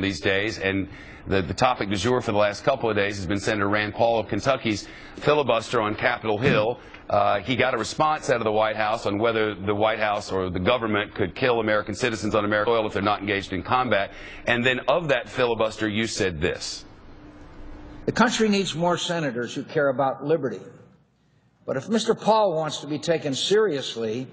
these days, and the topic du jour for the last couple of days has been Senator Rand Paul of Kentucky's filibuster on Capitol Hill. He got a response out of the White House on whether the White House or the government could kill American citizens on American soil if they're not engaged in combat. And then of that filibuster, you said this. The country needs more senators who care about liberty. But if Mr. Paul wants to be taken seriously,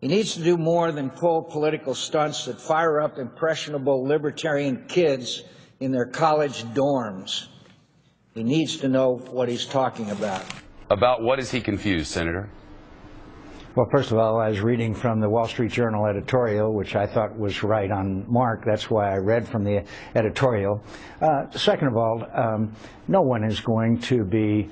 he needs to do more than pull political stunts that fire up impressionable libertarian kids in their college dorms. He needs to know what he's talking about. About what is he confused, Senator? Well, first of all, I was reading from the Wall Street Journal editorial, which I thought was right on mark. That's why I read from the editorial. Second of all, no one is going to be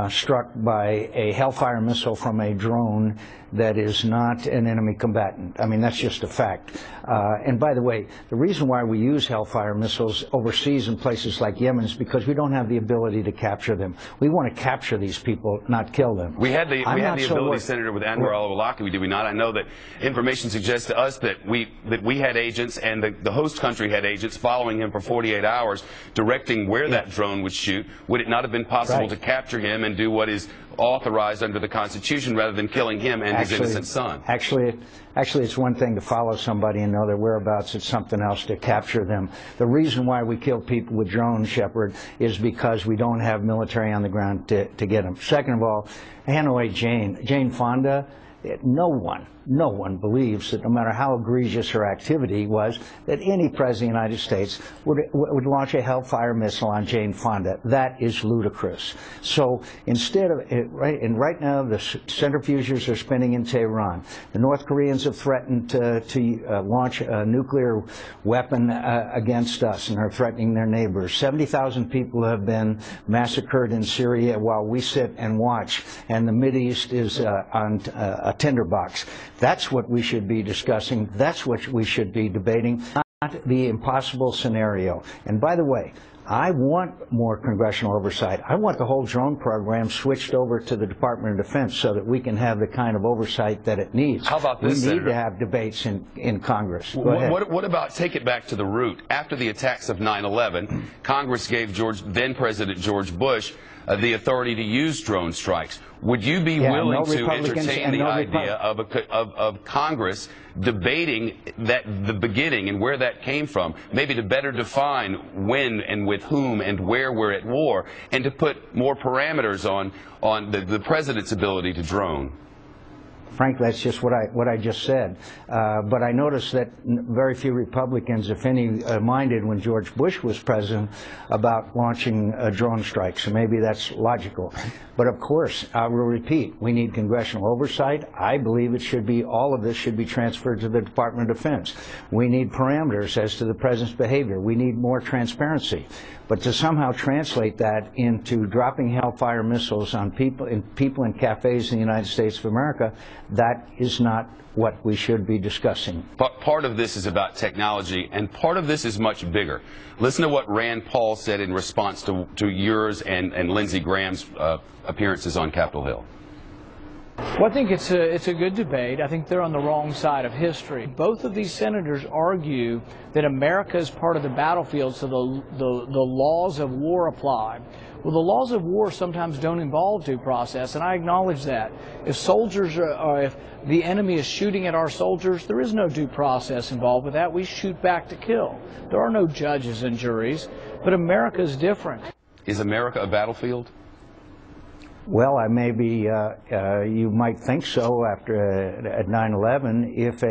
struck by a Hellfire missile from a drone that is not an enemy combatant. I mean, that's just a fact. And by the way, the reason why we use Hellfire missiles overseas in places like Yemen is because we don't have the ability to capture them. We want to capture these people, not kill them. We had the ability, Senator, with Anwar al-Awlaki, did we not? I know that information suggests to us that we had agents and the host country had agents following him for 48 hours, directing where that drone would shoot. Would it not have been possible to capture him and do what is authorized under the Constitution rather than killing him and his innocent son? Actually, it's one thing to follow somebody and know their whereabouts. It's something else to capture them. The reason why we kill people with drones, Shepard, is because we don't have military on the ground to get them. Second of all, Hanoi Jane Fonda, no one believes that no matter how egregious her activity was, that any president of the United States would launch a Hellfire missile on Jane Fonda. That is ludicrous. So instead of, right now the centrifuges are spinning in Tehran. The North Koreans have threatened to launch a nuclear weapon against us and are threatening their neighbors. 70,000 people have been massacred in Syria while we sit and watch, and the Mideast is on a tinderbox. That's what we should be discussing. That's what we should be debating, not the impossible scenario. And by the way, I want more congressional oversight. I want the whole drone program switched over to the Department of Defense so that we can have the kind of oversight that it needs. How about this, Senator? We need to have debates in Congress. Go ahead. What about, take it back to the root. After the attacks of 9/11, Congress gave then President George Bush the authority to use drone strikes. Would you be willing to entertain the idea of Congress debating the beginning and where that came from, maybe to better define when and with whom and where we're at war, and to put more parameters on the president's ability to drone? Frankly, that's just what I just said. But I noticed that very few Republicans, if any, minded when George Bush was president about launching drone strikes. So maybe that's logical. But of course, I will repeat, we need congressional oversight. I believe it should be, all of this should be transferred to the Department of Defense. We need parameters as to the president's behavior. We need more transparency. But to somehow translate that into dropping Hellfire missiles on people in cafes in the United States of America, that is not what we should be discussing. But part of this is about technology, and part of this is much bigger. Listen to what Rand Paul said in response to yours and Lindsey Graham's appearances on Capitol Hill. Well, I think it's a good debate. I think they're on the wrong side of history. Both of these senators argue that America is part of the battlefield, so the laws of war apply. Well, the laws of war sometimes don't involve due process, and I acknowledge that. If soldiers if the enemy is shooting at our soldiers, there is no due process involved with that. We shoot back to kill. There are no judges and juries, but America is different. Is America a battlefield? Well, you might think so after at 9/11. If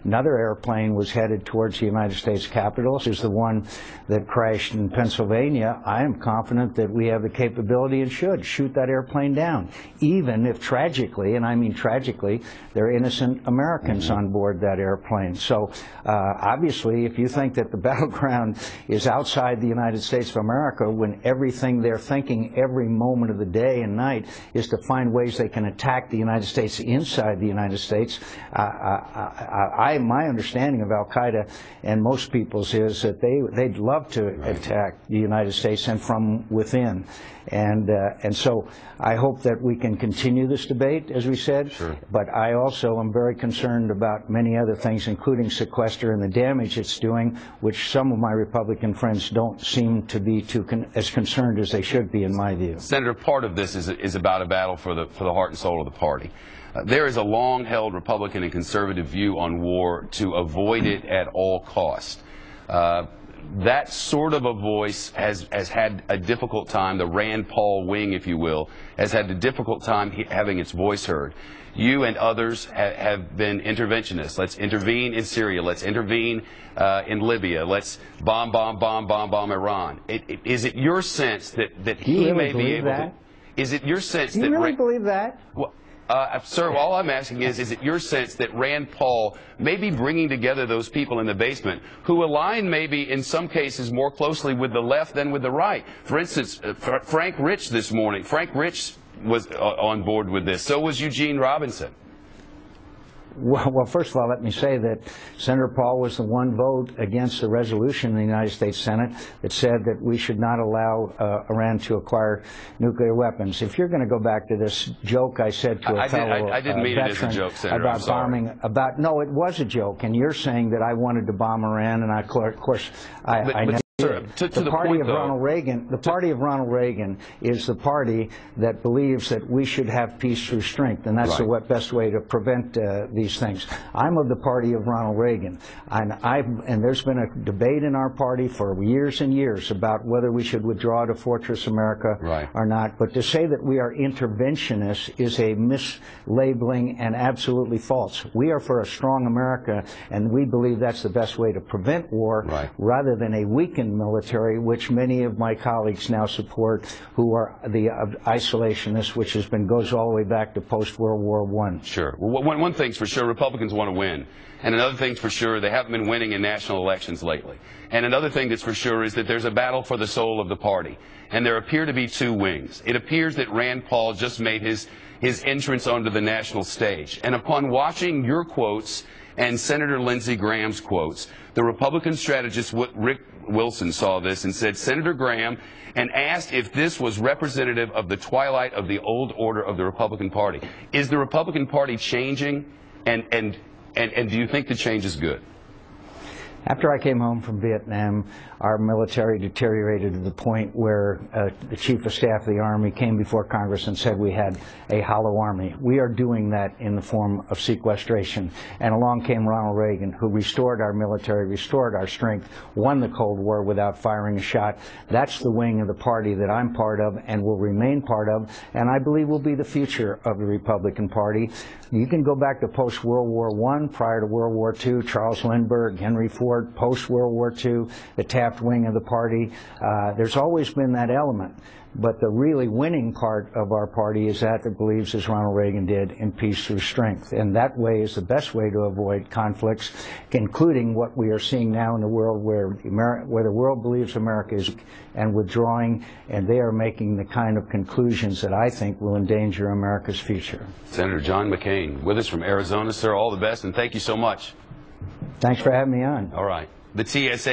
another airplane was headed towards the United States Capitol, which is the one that crashed in Pennsylvania, I am confident that we have the capability and should shoot that airplane down, even if tragically, and I mean tragically, there are innocent Americans on board that airplane. So obviously, if you think that the battleground is outside the United States of America, when everything they're thinking every moment of the day and night night is to find ways they can attack the United States inside the United States. My understanding of Al-Qaeda and most people's is that they'd love to attack the United States and from within. And so I hope that we can continue this debate, as we said, but I also am very concerned about many other things, including sequester and the damage it's doing, which some of my Republican friends don't seem to be as concerned as they should be, in my view. Senator, part of this is about a battle for the heart and soul of the party. There is a long-held Republican and conservative view on war to avoid it at all cost. That sort of a voice has had a difficult time, the Rand Paul wing, if you will, has had a difficult time having its voice heard. You and others have been interventionists. Let's intervene in Syria. Let's intervene in Libya. Let's bomb Iran. Is it your sense that he may be able to... Is it your sense that... Do you really believe that? Well, sir, all I'm asking is it your sense that Rand Paul may be bringing together those people in the basement who align maybe in some cases more closely with the left than with the right? For instance, Frank Rich this morning, Frank Rich was on board with this. So was Eugene Robinson. Well, first of all, let me say that Senator Paul was the one vote against the resolution in the United States Senate that said that we should not allow Iran to acquire nuclear weapons. If you're going to go back to this joke I said to a fellow I didn't mean it as a joke, Senator. About bombing, no, it was a joke, and you're saying that I wanted to bomb Iran, and of course, I never. The party of Ronald Reagan is the party that believes that we should have peace through strength, and that's the best way to prevent these things. I'm of the party of Ronald Reagan, and there's been a debate in our party for years and years about whether we should withdraw to Fortress America or not. But to say that we are interventionists is a mislabeling and absolutely false. We are for a strong America, and we believe that's the best way to prevent war rather than a weakened military, which many of my colleagues now support, who are the isolationists, which goes all the way back to post-World War I. Sure. Well, one thing's for sure, Republicans want to win. And another thing's for sure, they haven't been winning in national elections lately. And another thing that's for sure is that there's a battle for the soul of the party. And there appear to be two wings. It appears that Rand Paul just made his entrance onto the national stage. And upon watching your quotes and Senator Lindsey Graham's quotes, the Republican strategist Rick Wilson saw this and said, Senator Graham, and asked if this was representative of the twilight of the old order of the Republican Party. Is the Republican Party changing, and do you think the change is good? After I came home from Vietnam, our military deteriorated to the point where the Chief of Staff of the Army came before Congress and said we had a hollow army. We are doing that in the form of sequestration. And along came Ronald Reagan, who restored our military, restored our strength, won the Cold War without firing a shot. That's the wing of the party that I'm part of and will remain part of, and I believe will be the future of the Republican Party. You can go back to post-World War I, prior to World War II, Charles Lindbergh, Henry Ford, post-World War II, the Taft wing of the party. There's always been that element. But the really winning part of our party is that believes, as Ronald Reagan did, in peace through strength. And that way is the best way to avoid conflicts, including what we are seeing now in the world where the world believes America is and withdrawing, and they are making the kind of conclusions that I think will endanger America's future. Senator John McCain with us from Arizona, sir. All the best, and thank you so much. Thanks for having me on. All right. The TSA